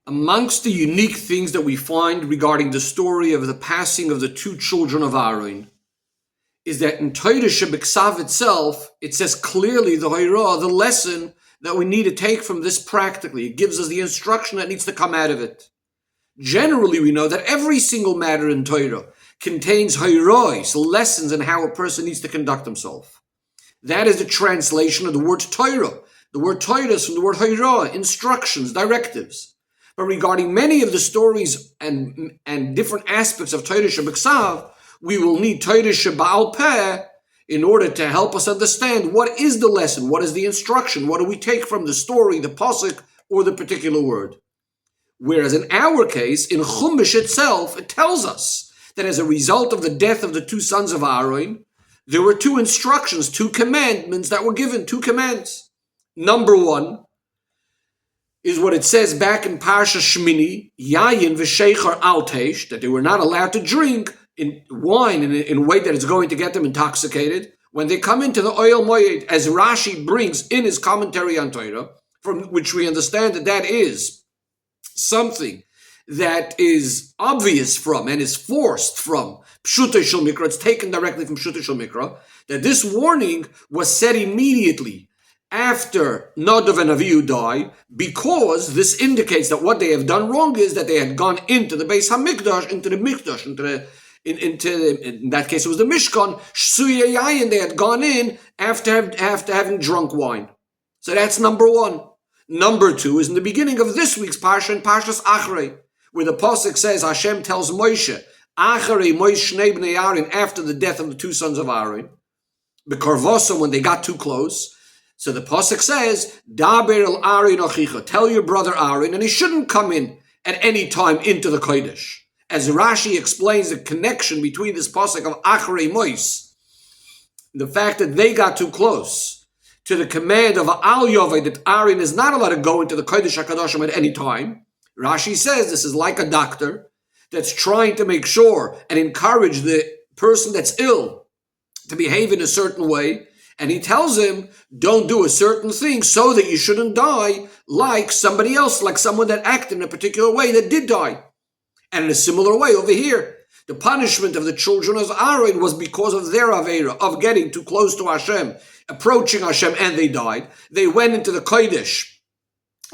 Amongst the unique things that we find regarding the story of the passing of the two children of Aaron is that in Torah Shebiksav itself, it says clearly the Hoirah, the lesson that we need to take from this practically. It gives us the instruction that needs to come out of it. Generally, we know that every single matter in Torah contains Hoirahs, lessons in how a person needs to conduct himself. That is the translation of the word Torah. The word Torah is from the word Hoirah, instructions, directives. But regarding many of the stories and different aspects of Torah Shebiksav, we will need Torah Sheba'al Peh in order to help us understand what is the lesson, what is the instruction, what do we take from the story, the pasuk, or the particular word. Whereas in our case, in Chumash itself, it tells us that as a result of the death of the two sons of Aaron, there were two instructions, two commandments that were given, two commands. Number one is what it says back in Parsha Shmini, Yayin v'sheichar al teish, that they were not allowed to drink in wine in a way that is going to get them intoxicated when they come into the oil moed, as Rashi brings in his commentary on Torah, from which we understand that that is something that is obvious from and is forced from Pshutei Shel Mikra. It's taken directly from Pshutei Shel Mikra, that this warning was said immediately after Nadav and Avihu die, because this indicates that what they have done wrong is that they had gone into the Beis HaMikdash, into the Mikdash, in that case it was the Mishkan, Shsuya Yayin, they had gone in after having drunk wine. So that's number one. Number two is in the beginning of this week's Parsha, in Parshas Acharei, where the Pasuk says, Hashem tells Moshe, Acharei Moshe Shnei Bnei Aaron, after the death of the two sons of Aaron, B'karvosom, when they got too close. So the Pasuk says, Daber el Aaron achicha, tell your brother Aaron, and he shouldn't come in at any time into the Kodesh. As Rashi explains the connection between this Pasuk of Acharei Mos, the fact that they got too close to the command of Al Yovei, that Aaron is not allowed to go into the Kodesh HaKadoshim at any time. Rashi says this is like a doctor that's trying to make sure and encourage the person that's ill to behave in a certain way. And he tells him, don't do a certain thing so that you shouldn't die like somebody else, like someone that acted in a particular way that did die. And in a similar way over here, the punishment of the children of Aaron was because of their Aveira, of getting too close to Hashem, approaching Hashem, and they died. They went into the Kodesh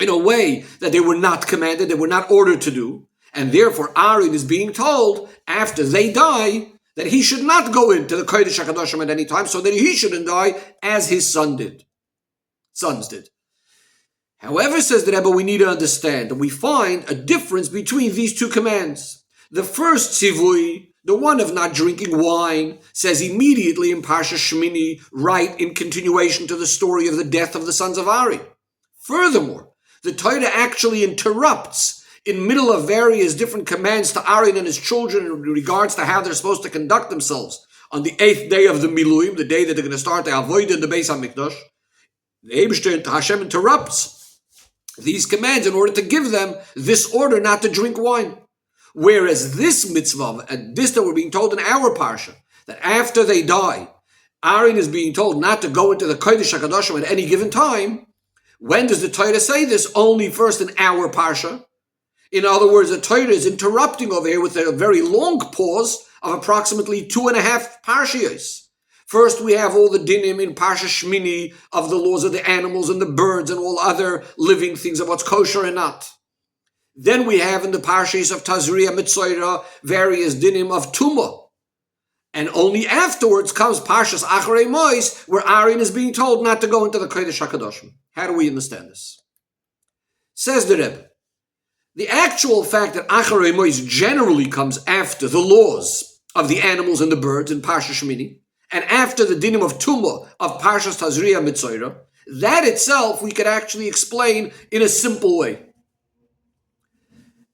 in a way that they were not commanded, they were not ordered to do. And therefore Aaron is being told, after they die, that he should not go into the Kodesh HaKadoshim at any time, so that he shouldn't die as his sons did. However, says the Rebbe, we need to understand that we find a difference between these two commands. The first tzivui, the one of not drinking wine, says immediately in Parsha Shmini, right in continuation to the story of the death of the sons of Aaron. Furthermore, the Torah actually interrupts in middle of various different commands to Aaron and his children in regards to how they're supposed to conduct themselves on the 8th day of the Miluim, the day that they're going to start the Avodah in the Beis HaMikdash. The Eibishter, Hashem interrupts these commands in order to give them this order not to drink wine. Whereas this mitzvah, and this that we're being told in our parsha, that after they die, Aaron is being told not to go into the Kodesh HaKadoshim at any given time. When does the Torah say this? Only first in our parsha. In other words, the Torah is interrupting over here with a very long pause of approximately 2.5 parshiyos. First, we have all the dinim in Parsha Shmini of the laws of the animals and the birds and all other living things of what's kosher and not. Then we have in the Parshas of Tazria, Mitzorah, various dinim of Tumah. And only afterwards comes Parshas Acharei Mos, where Aaron is being told not to go into the Kodesh HaKadoshim. How do we understand this? Says the Rebbe, the actual fact that Acharei Mos generally comes after the laws of the animals and the birds in Parsha Shmini, and after the dinim of Tumah of Parshas Tazria Mitzorah, that itself we could actually explain in a simple way.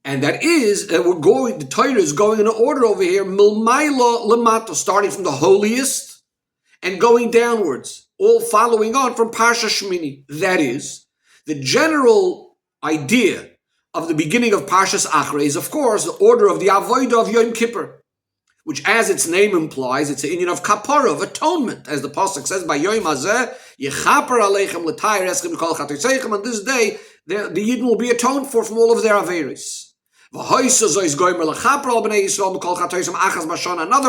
And that is that the Torah is going in order over here, milmaila lamata, starting from the holiest and going downwards, all following on from Parsha Shmini. That is, the general idea of the beginning of Parshas Acharei is, of course, the order of the Avodah of Yom Kippur, which, as its name implies, it's an union of kapara, of atonement, as the pasuk says, by Yom Hazeh, Yechaper Aleichem L'Tayir Eschem Kol Chatoseichem. On this day, the Yidden will be atoned for from all of their Averis. Another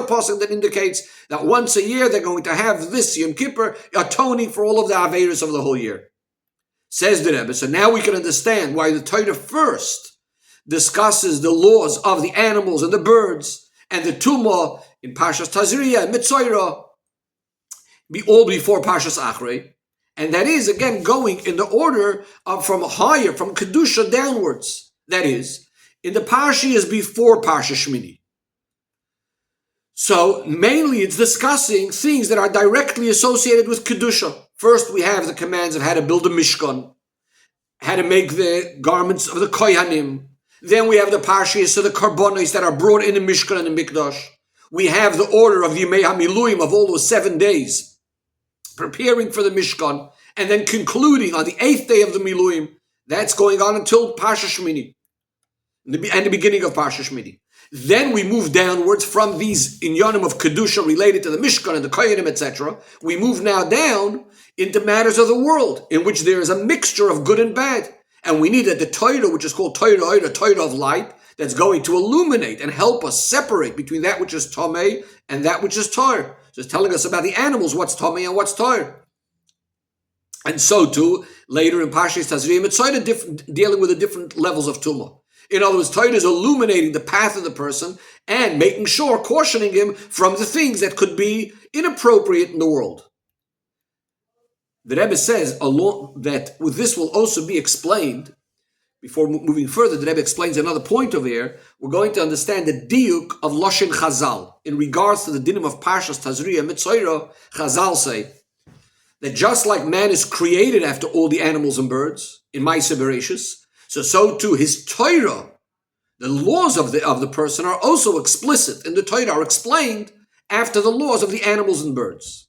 passage that indicates that once a year they're going to have this Yom Kippur atoning for all of the Averis of the whole year. Says the Rebbe, so now we can understand why the Torah first discusses the laws of the animals and the birds and the Tumah in Parshas Tazria and Mitzorah, all before Parshas Acharei. And that is, again, going in the order of from higher, from Kedusha downwards. That is, in the Parsha is before Parsha Shmini. So, mainly it's discussing things that are directly associated with Kedusha. First, we have the commands of how to build a Mishkan, how to make the garments of the Kohanim. Then we have the Parshas of the Karbonos that are brought in the Mishkan and the Mikdash. We have the order of the Yemei HaMiluim of all those 7 days, preparing for the Mishkan, and then concluding on the 8th day of the Miluim. That's going on until Parsha Shmini, and the beginning of Parsha Shmini. Then we move downwards from these inyanim of Kedusha related to the Mishkan and the Kohanim, etc. We move now down into matters of the world, in which there is a mixture of good and bad. And we need that the Torah, which is called Torah of light, that's going to illuminate and help us separate between that which is Tomei and that which is Tor. So it's telling us about the animals, what's Tomei and what's Tor. And so too, later in Parshas Tazria, it's dealing with the different levels of Tumah. In other words, Torah is illuminating the path of the person and making sure, cautioning him from the things that could be inappropriate in the world. The Rebbe says that with this will also be explained. Before moving further, the Rebbe explains another point over here. We're going to understand the diuk of Loshen Chazal. In regards to the dinim of Parshas Tazria and Mitzorah, Chazal say that just like man is created after all the animals and birds, in Ma'aseh Bereshis, so too his Torah, the laws of the person are also explicit in the Torah, are explained after the laws of the animals and birds.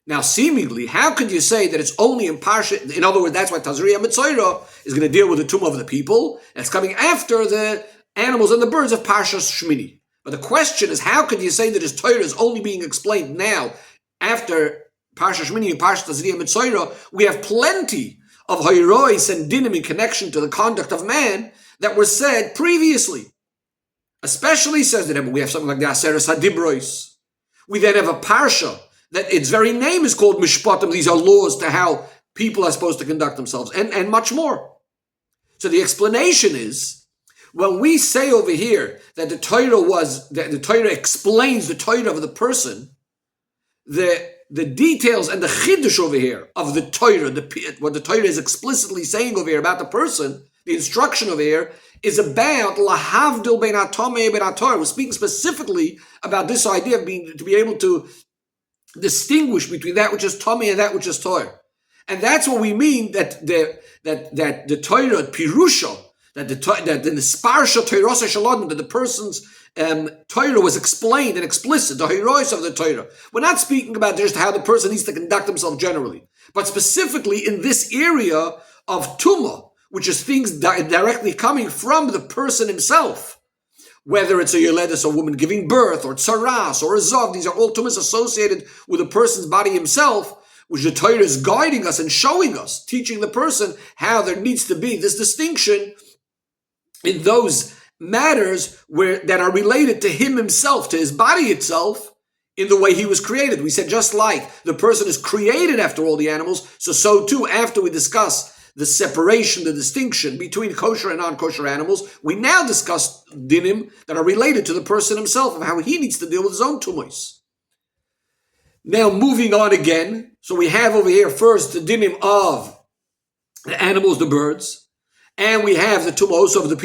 Now, seemingly, how could you say that it's only in Parsha? In other words, that's why Tazria Mitzorah is going to deal with the Tumah of the people. That's coming after the animals and the birds of Parshas Shmini. But the question is, how could you say that his Torah is only being explained now after Parshas Shmini and Parshas Tazria Mitzorah? We have plenty of Hayrois and Dinim in connection to the conduct of man that were said previously. Especially, says the Rebbe, we have something like the Aseres HaDibros. We then have a Parsha that its very name is called Mishpatim. These are laws to how people are supposed to conduct themselves, and much more. So the explanation is, when we say over here that the Torah explains the Torah of the person, the details and the chiddush over here of the Torah, what the Torah is explicitly saying over here about the person, the instruction over here, is about lahavdil bein hatomei bein hator. We're speaking specifically about this idea of to be able to distinguish between that which is Tomei and that which is Torah. And that's what we mean that the Torah Pirusha, that the Nisparsha Torah Shalom, that the person's Torah was explained and explicit, the heroes of the Torah. We're not speaking about just how the person needs to conduct himself generally, but specifically in this area of Tumah, which is things directly coming from the person himself. Whether it's a Yoledis, a woman giving birth, or Tsaras, or a Zav, these are all tumas associated with a person's body himself, which the Torah is guiding us and showing us, teaching the person how there needs to be this distinction in those matters that are related to him himself, to his body itself, in the way he was created. We said just like the person is created after all the animals, so too after we discuss the separation, the distinction between kosher and non-kosher animals, we now discuss dinim that are related to the person himself and how he needs to deal with his own tumos. Now moving on again, so we have over here first the dinim of the animals, the birds, and we have the tumos of the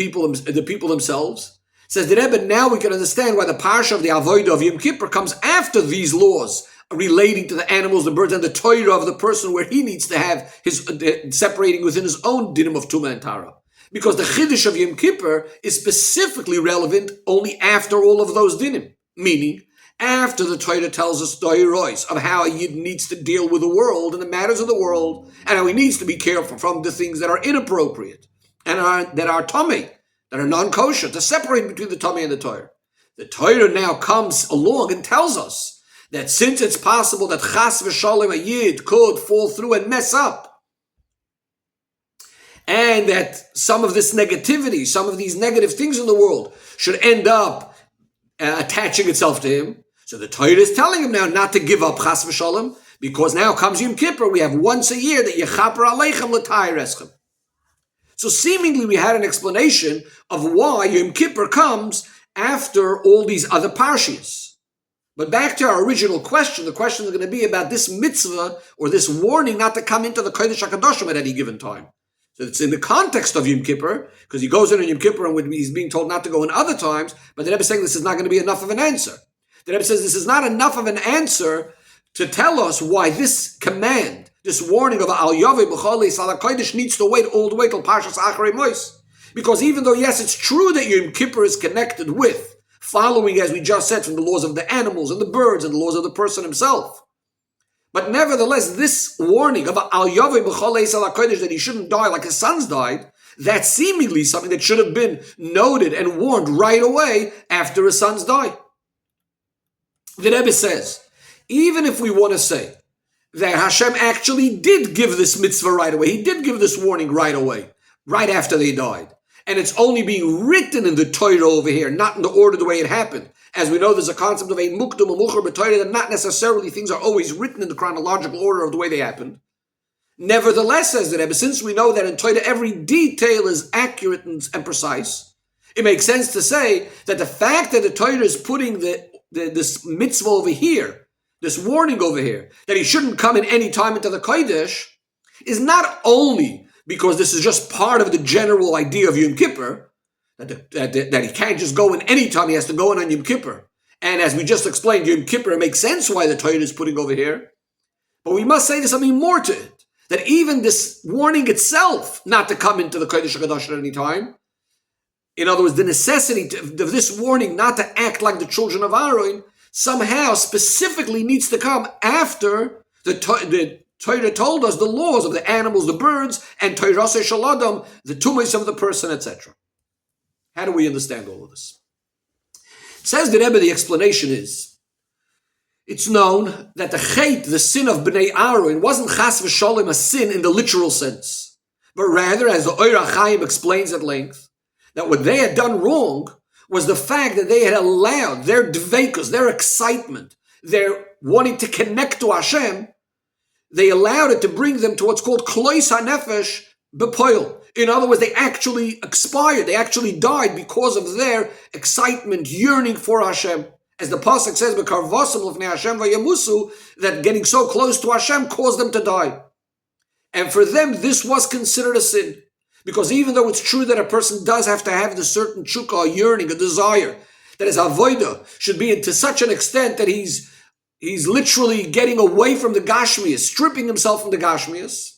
people themselves. Says the Rebbe, now we can understand why the parsha of the Avodah of Yom Kippur comes after these laws relating to the animals, the birds, and the Torah of the person, where he needs to have his separating within his own dinim of Tumah and Tara. Because the Chiddush of Yom Kippur is specifically relevant only after all of those dinim. Meaning, after the Torah tells us the heroes of how a Yid needs to deal with the world and the matters of the world, and how he needs to be careful from the things that are inappropriate, and that are Tomei, that are non-kosher, to separate between the Tomei and the Torah. The Torah now comes along and tells us that since it's possible that chas v'shalom a Yid could fall through and mess up, and that some of this negativity, some of these negative things in the world should end up attaching itself to him. So the Torah is telling him now not to give up chas v'shalom, because now comes Yom Kippur. We have once a year that yechaper aleichem l'tayir eschem. So seemingly we had an explanation of why Yom Kippur comes after all these other parshias. But back to our original question, the question is going to be about this mitzvah or this warning not to come into the Kodesh HaKadoshim at any given time. So it's in the context of Yom Kippur, because he goes in on Yom Kippur and he's being told not to go in other times, but the Rebbe is saying this is not going to be enough of an answer. The Rebbe says this is not enough of an answer to tell us why this command, this warning of Al Yaveh B'Chalei Sala Kodesh needs to wait all the way till Parshas Acharei Mos. Because even though, yes, it's true that Yom Kippur is connected with, following, as we just said, from the laws of the animals and the birds and the laws of the person himself. But nevertheless, this warning of Al Yaveh B'Chalei Sala Kodesh, that he shouldn't die like his sons died, that's seemingly something that should have been noted and warned right away after his sons died. The Rebbe says, even if we want to say that Hashem actually did give this mitzvah right away, he did give this warning right away, right after they died, and it's only being written in the Torah over here, not in the order the way it happened. As we know, there's a concept of a mukdum, a mucher b'Torah, that not necessarily things are always written in the chronological order of the way they happened. Nevertheless, says the Rebbe, since we know that in Torah every detail is accurate and precise, it makes sense to say that the fact that the Torah is putting this mitzvah over here, this warning over here, that he shouldn't come in any time into the Kodesh, is not only because this is just part of the general idea of Yom Kippur, that he can't just go in any time, he has to go in on Yom Kippur. And as we just explained, Yom Kippur makes sense why the Torah is putting over here. But we must say there's something more to it, that even this warning itself, not to come into the Kodesh HaKadosh at any time, in other words, the necessity of this warning not to act like the children of Aaron, somehow specifically needs to come after the Torah told us the laws of the animals, the birds, and Torah Shaladam, the tumas of the person, etc. How do we understand all of this? Says the Rebbe, the explanation is, it's known that the chait, the sin of Bnei Aaron, wasn't chas v'sholem, a sin in the literal sense, but rather, as the Ohr HaChaim explains at length, that what they had done wrong was the fact that they had allowed their dveikus, their excitement, their wanting to connect to Hashem, they allowed it to bring them to what's called klois hanefesh bepoil. In other words, they actually expired, they actually died because of their excitement, yearning for Hashem. As the pasuk says, "B'karvasim l'fnei Hashem vayamusu," that getting so close to Hashem caused them to die. And for them, this was considered a sin. Because even though it's true that a person does have to have the certain chukah, a yearning, a desire, that his avodah should be to such an extent that he's literally getting away from the gashmias, stripping himself from the gashmias.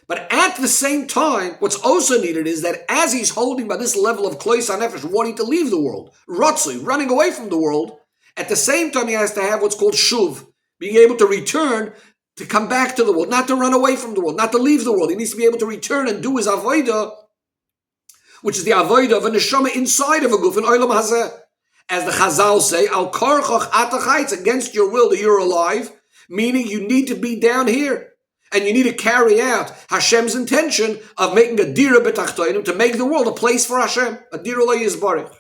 But at the same time, what's also needed is that as he's holding by this level of klois hanefesh, wanting to leave the world, rotzui, running away from the world, at the same time he has to have what's called shuv, being able to return, to come back to the world, not to run away from the world, not to leave the world. He needs to be able to return and do his avodah, which is the avodah of a neshama inside of a guf, in olam hazeh. As the Chazal say, al korchoch atachai, it's against your will that you're alive, meaning you need to be down here. And you need to carry out Hashem's intention of making a dira betachtoinim, to make the world a place for Hashem, a dira lo yizbarich.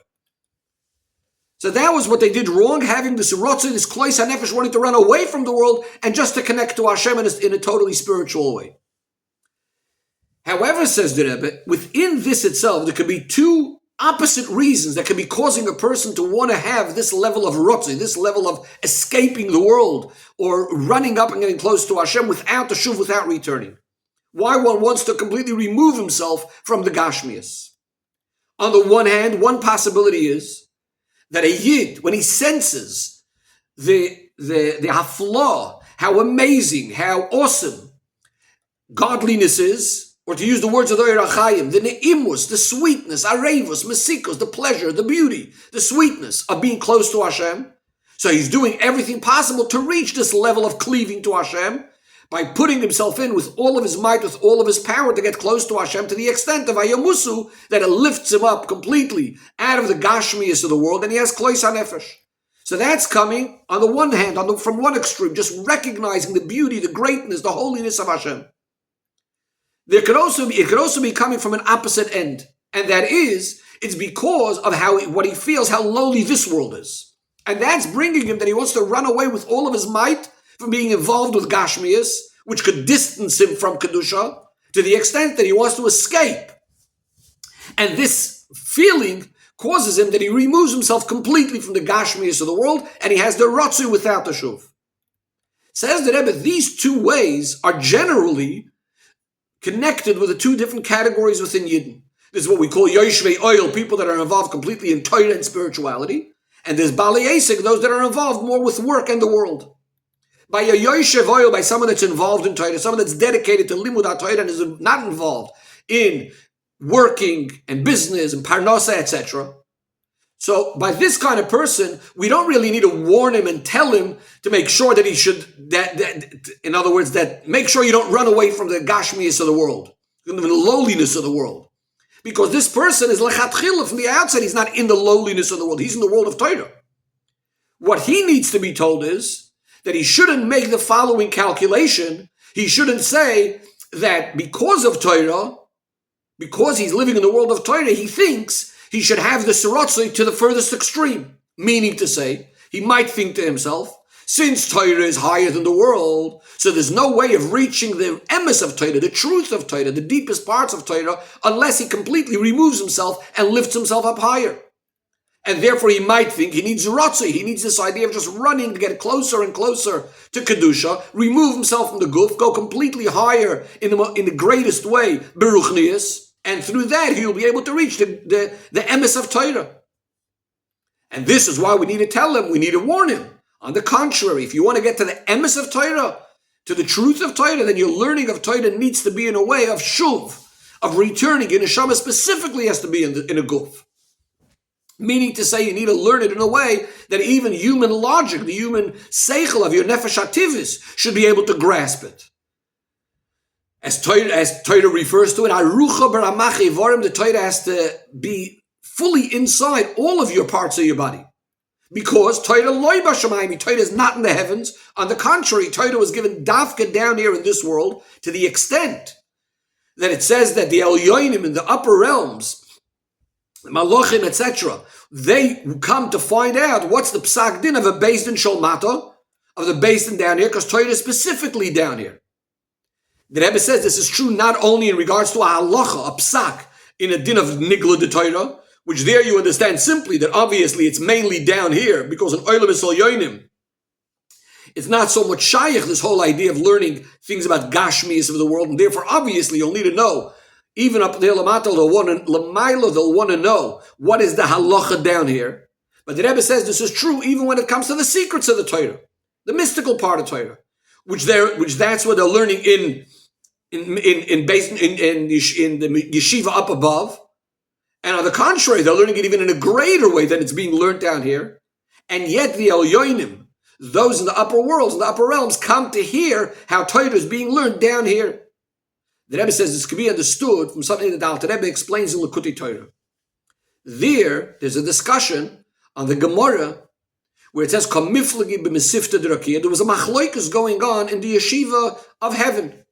So that was what they did wrong, having this rotzah, this klois hanefesh, wanting to run away from the world and just to connect to Hashem in a totally spiritual way. However, says the Rebbe, within this itself, there could be two opposite reasons that could be causing a person to want to have this level of rotzah, this level of escaping the world or running up and getting close to Hashem without the shuv, without returning. Why one wants to completely remove himself from the gashmias. On the one hand, one possibility is that a yid, when he senses the haflah, how amazing, how awesome godliness is, or to use the words of the Ohr HaChaim, the ne'imus, the sweetness, arevus, mesikos, the pleasure, the beauty, the sweetness of being close to Hashem. So he's doing everything possible to reach this level of cleaving to Hashem by putting himself in with all of his might, with all of his power to get close to Hashem to the extent of ayamusu, that it lifts him up completely out of the gashmias of the world, and he has klois hanefesh. So that's coming, on the one hand, from one extreme, just recognizing the beauty, the greatness, the holiness of Hashem. it could also be coming from an opposite end, and that is, it's because of what he feels, how lowly this world is. And that's bringing him that he wants to run away with all of his might from being involved with Gashmias, which could distance him from Kedusha, to the extent that he wants to escape. And this feeling causes him that he removes himself completely from the Gashmias of the world, and he has the Rotzu without the Shuv. Says the Rebbe, these two ways are generally connected with the two different categories within Yidden. This is what we call Yoshvei Oil, people that are involved completely in Torah and spirituality. And there's Bali Asik, those that are involved more with work and the world. By a Yoshev Oil, by someone that's involved in Torah, someone that's dedicated to Limud HaTorah and is not involved in working and business and Parnasa, etc. So by this kind of person, we don't really need to warn him and tell him to make sure that he should, in other words, that make sure you don't run away from the Gashmias of the world, from the lowliness of the world. Because this person is lechatchila from the outset, he's not in the lowliness of the world, he's in the world of Torah. What he needs to be told is that he shouldn't make the following calculation. He shouldn't say that because of Torah, because he's living in the world of Torah, he thinks he should have the siratzoi to the furthest extreme. Meaning to say, he might think to himself, since Torah is higher than the world, so there's no way of reaching the emes of Torah, the truth of Torah, the deepest parts of Torah, unless he completely removes himself and lifts himself up higher. And therefore he might think he needs Ratzah, he needs this idea of just running to get closer and closer to Kedusha, remove himself from the guf, go completely higher in the greatest way, Beruchnius, and through that he will be able to reach the emes of Torah. And this is why we need to tell him, we need to warn him. On the contrary, if you want to get to the emes of Torah, to the truth of Torah, then your learning of Torah needs to be in a way of shuv, of returning. Your neshama specifically has to be in a guf. Meaning to say you need to learn it in a way that even human logic, the human seichel of your nefesh hativis should be able to grasp it. As Torah refers to it, Arucha baramache ivarim, the Torah has to be fully inside all of your parts of your body. Because Torah loy b'shamayim, Torah is not in the heavens. On the contrary, Torah was given dafka down here in this world to the extent that it says that the elyonim in the upper realms, Malachim, etc., they come to find out what's the psak din of a beis din sholmata, of the beis din down here, because Torah is specifically down here. The Rebbe says this is true not only in regards to a halacha, a psak, in a din of nigla de Torah, which there you understand simply that obviously it's mainly down here, because in Olam Yisrael Yoinim, it's not so much shayach, this whole idea of learning things about gashmis of the world, and therefore obviously you'll need to know, even up there Lamato, they'll want to know what is the halacha down here. But the Rebbe says this is true even when it comes to the secrets of the Torah, the mystical part of Torah, which that's what they're learning in the yeshiva up above. And on the contrary, they're learning it even in a greater way than it's being learned down here. And yet the elyonim, those in the upper worlds, in the upper realms, come to hear how Torah is being learned down here. The Rebbe says this can be understood from something that the Alter Rebbe explains in Likutei Torah. There's a discussion on the Gemara where it says, "Kamiflagi b'mesifta d'rakia." There was a machloikus going on in the yeshiva of heaven.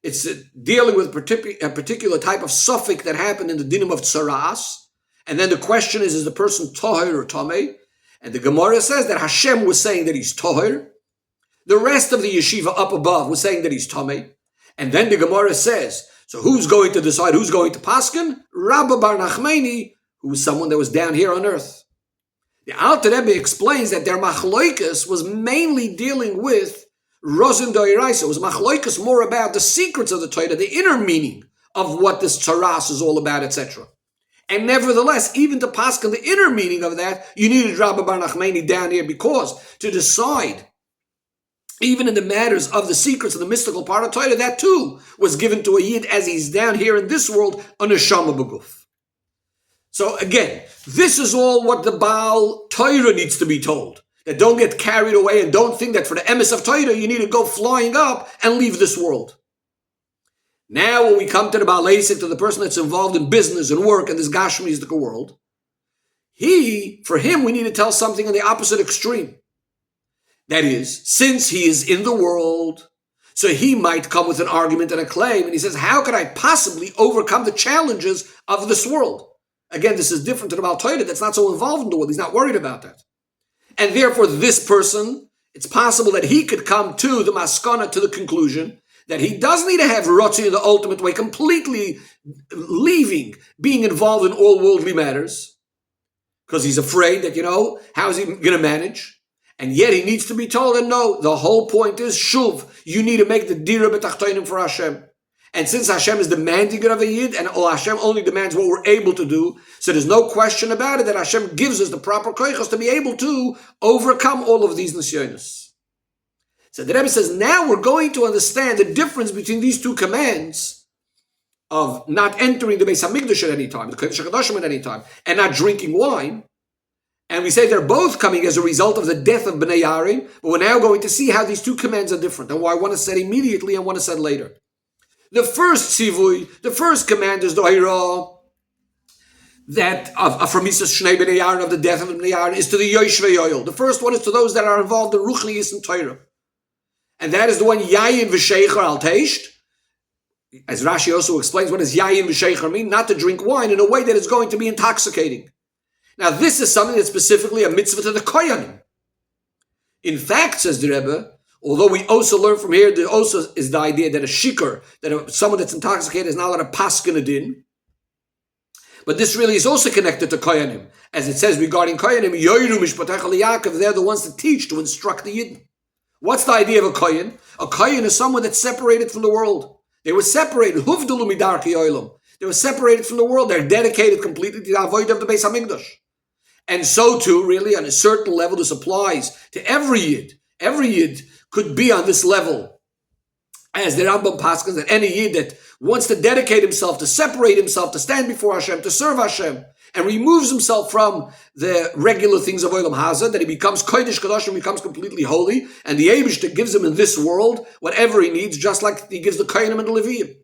It's dealing with a particular type of suffix that happened in the dinim of tsaras. And then the question is the person toher or tameh? And the Gemara says that Hashem was saying that he's toher. The rest of the yeshiva up above was saying that he's tameh. And then the Gemara says, so who's going to decide, who's going to paskin? Rabba bar Nachmani, who was someone that was down here on earth. The Alter Rebbe explains that their machloikus was mainly dealing with Rosin Doiraisa. It was machloikus more about the secrets of the Torah, the inner meaning of what this tzaras is all about, etc. And nevertheless, even to paskin the inner meaning of that, you needed Rabba bar Nachmani down here, because to decide even in the matters of the secrets of the mystical part of Torah, that too was given to a Yid as he's down here in this world, a neshama b'guf. So again, this is all what the Baal Torah needs to be told. That don't get carried away and don't think that for the emes of Torah you need to go flying up and leave this world. Now when we come to the Baal Asik, to the person that's involved in business and work in this Gashmistic world, for him we need to tell something on the opposite extreme. That is, since he is in the world, So he might come with an argument and a claim, and he says, how could I possibly overcome the challenges of this world? Again, this is different to the Baal Torah that's not so involved in the world. He's not worried about that. And therefore, this person, it's possible that he could come to the maskana, to the conclusion that he does need to have Rotzi in the ultimate way, completely leaving being involved in all worldly matters, because he's afraid that, how is he going to manage? And yet he needs to be told, and no, the whole point is, Shuv, you need to make the Dira B'Tachtonim for Hashem. And since Hashem is demanding it of a Yid, and Hashem only demands what we're able to do, so there's no question about it that Hashem gives us the proper koichos to be able to overcome all of these nisyonos. So the Rebbe says, now we're going to understand the difference between these two commands of not entering the Beis HaMikdash at any time, the Kodesh HaKadoshim at any time, and not drinking wine. And we say they're both coming as a result of the death of Bnei Yarim, but we're now going to see how these two commands are different, and why one is said immediately and one is said later. The first tzivui, the first command is the Hira, that from Mises Shnei Bnei Yarim, of the death of Bnei Yarim, is to the Yoshvei Yoel. The first one is to those that are involved in Ruchnius and Torah. And that is the one, Yayin V'Sheicher Al Teisht. As Rashi also explains, what does Yayin V'Sheicher mean? Not to drink wine in a way that is going to be intoxicating. Now, this is something that's specifically a mitzvah to the Koyanim. In fact, says the Rebbe, although we also learn from here, there also is the idea that a shikar, that someone that's intoxicated is not allowed to paskin a din. But this really is also connected to Koyanim. As it says regarding Koyanim, Yoiru Mishpatech Yaakov, they're the ones that teach, to instruct the Yidden. What's the idea of a Koyan? A Koyan is someone that's separated from the world. They were separated. Huvdalu midarki oilam. They were separated from the world. They're dedicated completely to the avoid of the Beis HaMikdash. And so too, really, on a certain level, this applies to every Yid. Every Yid could be on this level. As the Rambam paskins, that any Yid that wants to dedicate himself, to separate himself, to stand before Hashem, to serve Hashem, and removes himself from the regular things of Olam Hazeh, that he becomes Kodesh Kadoshim, becomes completely holy, and the Eibishter gives him in this world whatever he needs, just like he gives the Koyanim and the Leviyim.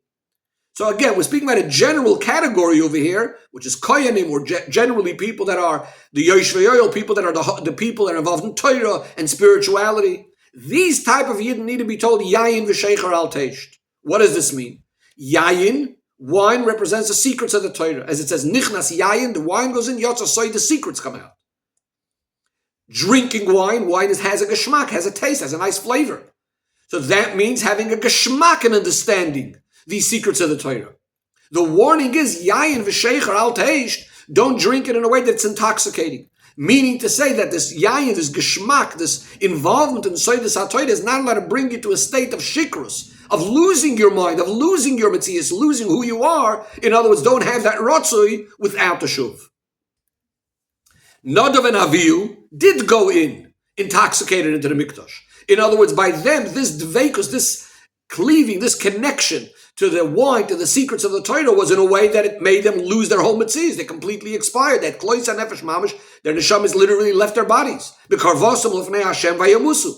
So again, we're speaking about a general category over here, which is Koyanim, or generally people that are the Yoshvei Yoel, people that are the people that are involved in Torah and spirituality. These type of Yidden need to be told, Yayin V'Sheicher Al Teisht. What does this mean? Yayin, wine, represents the secrets of the Torah. As it says, Nichnas Yayin, the wine goes in, Yotza Soy, the secrets come out. Drinking wine has a geshmak, has a taste, has a nice flavor. So that means having a geshmak and understanding these secrets of the Torah. The warning is, Yayin V'Sheicher Al Teisht, don't drink it in a way that's intoxicating. Meaning to say that this Yayin, this Geshmak, this involvement in Soidas HaTorah is not allowed to bring you to a state of shikrus, of losing your mind, of losing your metzias, losing who you are. In other words, don't have that rotzui without the shuv. Nadav and Avihu did go in, intoxicated into the mikdash. In other words, by them, this dveikus, this cleaving, this connection to the wine, to the secrets of the Torah, was in a way that it made them lose their whole metzias. They completely expired. That klois nefesh mamish, their neshamas literally left their bodies. B'karvosam l'fnei Hashem vayamusu.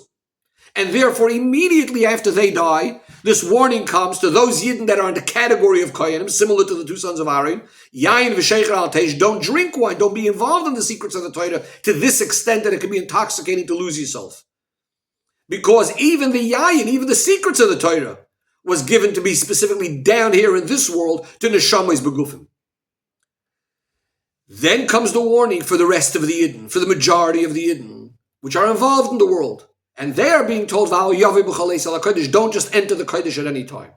And therefore, immediately after they die, this warning comes to those Yidden that are in the category of Koyanim, similar to the two sons of Aaron. Yayin V'Sheicher Al Teisht, don't drink wine, don't be involved in the secrets of the Torah to this extent that it can be intoxicating to lose yourself. Because even the Yayin, even the secrets of the Torah, was given to be specifically down here in this world to Neshamas Begufim. Then comes the warning for the rest of the Yidden, for the majority of the Yidden, which are involved in the world. And they are being told, don't just enter the Kodesh at any time.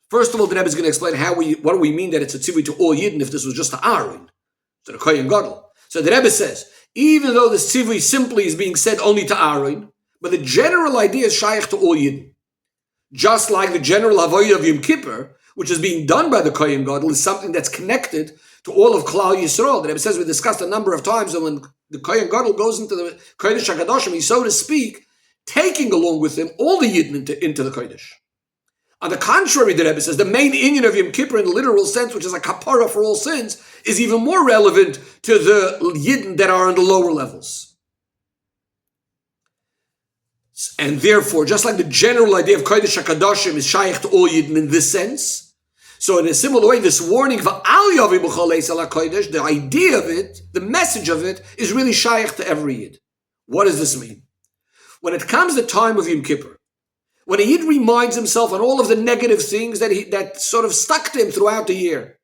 First of all, the Rebbe is going to explain what do we mean that it's a tzivui to all Yidden if this was just to Aaron, to the Kohen Gadol. So the Rebbe says, even though the tzivui simply is being said only to Aaron, but the general idea is shaykh to all Yidden. Just like the general avodah of Yom Kippur, which is being done by the Kohen Gadol, is something that's connected to all of Klal Yisrael. The Rebbe says we discussed a number of times that when the Kohen Gadol goes into the Kodesh HaKadoshim, he's, so to speak, taking along with him all the Yidden into the Kodesh. On the contrary, the Rebbe says, the main inyan of Yom Kippur in the literal sense, which is a kapara for all sins, is even more relevant to the Yidden that are on the lower levels. And therefore, just like the general idea of Kodesh HaKadoshim is shaykh to all Yidden in this sense, so in a similar way, this warning, the idea of it, the message of it, is really shaykh to every Yid. What does this mean? When it comes the time of Yom Kippur, when a Yid reminds himself on all of the negative things that sort of stuck to him throughout the year.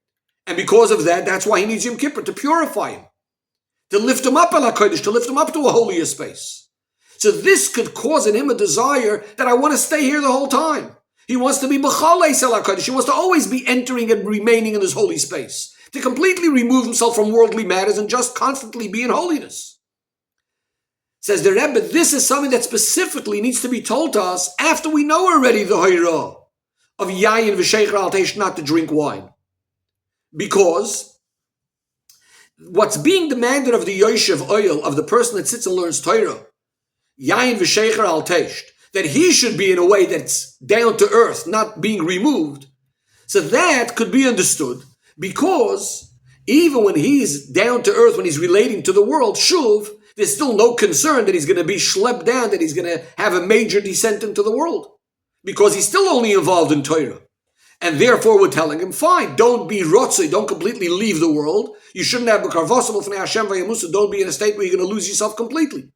And because of that, that's why he needs Yom Kippur, to purify him, to lift him up al HaKodesh, to lift him up to a holier space. So this could cause in him a desire that I want to stay here the whole time. He wants to be b'chalei al HaKodesh. He wants to always be entering and remaining in this holy space, to completely remove himself from worldly matters and just constantly be in holiness. Says the Rebbe, this is something that specifically needs to be told to us after we know already the Hoirah of Yayin v'Sheicher al Teish, not to drink wine. Because what's being demanded of the Yoshev oil, of the person that sits and learns Torah, Yayin v'Sheicher al Teish, that he should be in a way that's down to earth, not being removed. So that could be understood, because even when he's down to earth, when he's relating to the world, Shuv, there's still no concern that he's going to be schlepped down, that he's going to have a major descent into the world, because he's still only involved in Torah. And therefore we're telling him, fine, don't be rotzei, don't completely leave the world. You shouldn't have b'karvosam l'fnei Hashem v'yamusa, don't be in a state where you're going to lose yourself completely.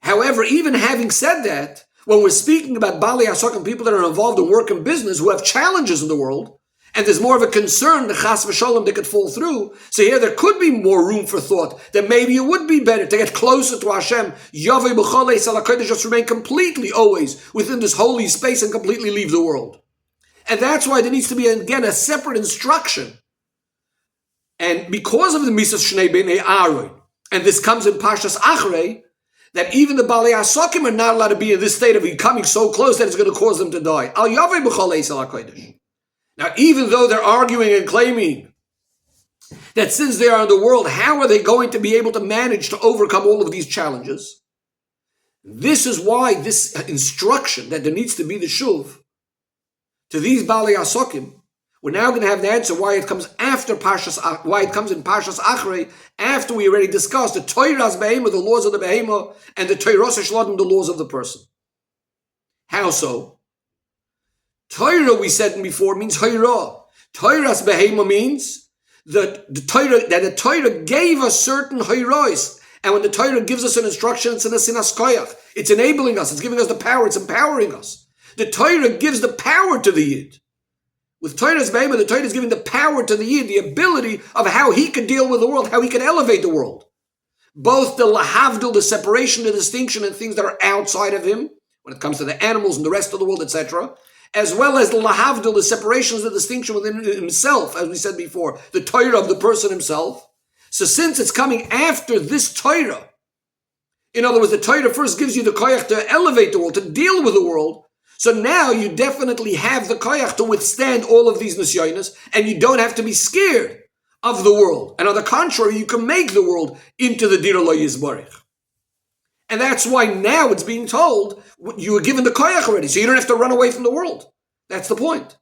However, even having said that, when we're speaking about Bali Asakim, people that are involved in work and business who have challenges in the world, and there's more of a concern, the chas v'shalom, they could fall through. So here there could be more room for thought, that maybe it would be better to get closer to Hashem, Yavei b'chalei al HaKodesh, just remain completely always within this holy space and completely leave the world. And that's why there needs to be, again, a separate instruction. And because of the Misas Shnei Bnei Aaron, and this comes in Parshas Acharei, that even the Balei Asakim are not allowed to be in this state of becoming so close that it's going to cause them to die. Al Yavei b'chalei al HaKodesh. Now, even though they're arguing and claiming that since they are in the world, how are they going to be able to manage to overcome all of these challenges? This is why this instruction that there needs to be the shuv to these Balei Asakim, we're now going to have the answer why it comes after why it comes in Parshas Acharei, after we already discussed the Toiras Behema, the laws of the Behema, and the Toiros Shlodim, the laws of the person. How so? Torah, we said before, means Hoirah. Toiras Behema means that the Torah gave us certain Hoirahs. And when the Torah gives us an instruction, it's in a sinas koyach. It's enabling us. It's giving us the power. It's empowering us. The Torah gives the power to the Yid. With Toiras Behema, the Torah is giving the power to the Yid, the ability of how he can deal with the world, how he can elevate the world. Both the lahavdil, the separation, the distinction, and things that are outside of him, when it comes to the animals and the rest of the world, etc., as well as the lahavdil, the separations, the distinction within himself, as we said before, the Torah of the person himself. So since it's coming after this Torah, in other words, the Torah first gives you the koyach to elevate the world, to deal with the world. So now you definitely have the koyach to withstand all of these nisyonos, and you don't have to be scared of the world. And on the contrary, you can make the world into the Dira Lo Yizbarich. And that's why now it's being told, you were given the koyach already, so you don't have to run away from the world. That's the point.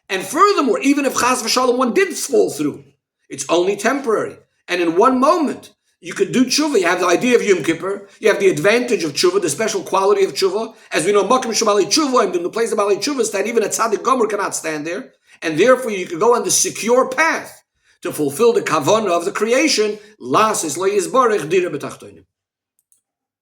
And furthermore, even if chas v'shalom one did fall through, it's only temporary. And in one moment, you could do tshuva. You have the idea of Yom Kippur. You have the advantage of tshuva, the special quality of tshuva. As we know, makom shabali tshuva, in the place of bali tshuva, that even a tzaddik gomer cannot stand there. And therefore, you could go on the secure path to fulfill the kavanah of the creation. Las is lo yizbarech dira b'tachtonim.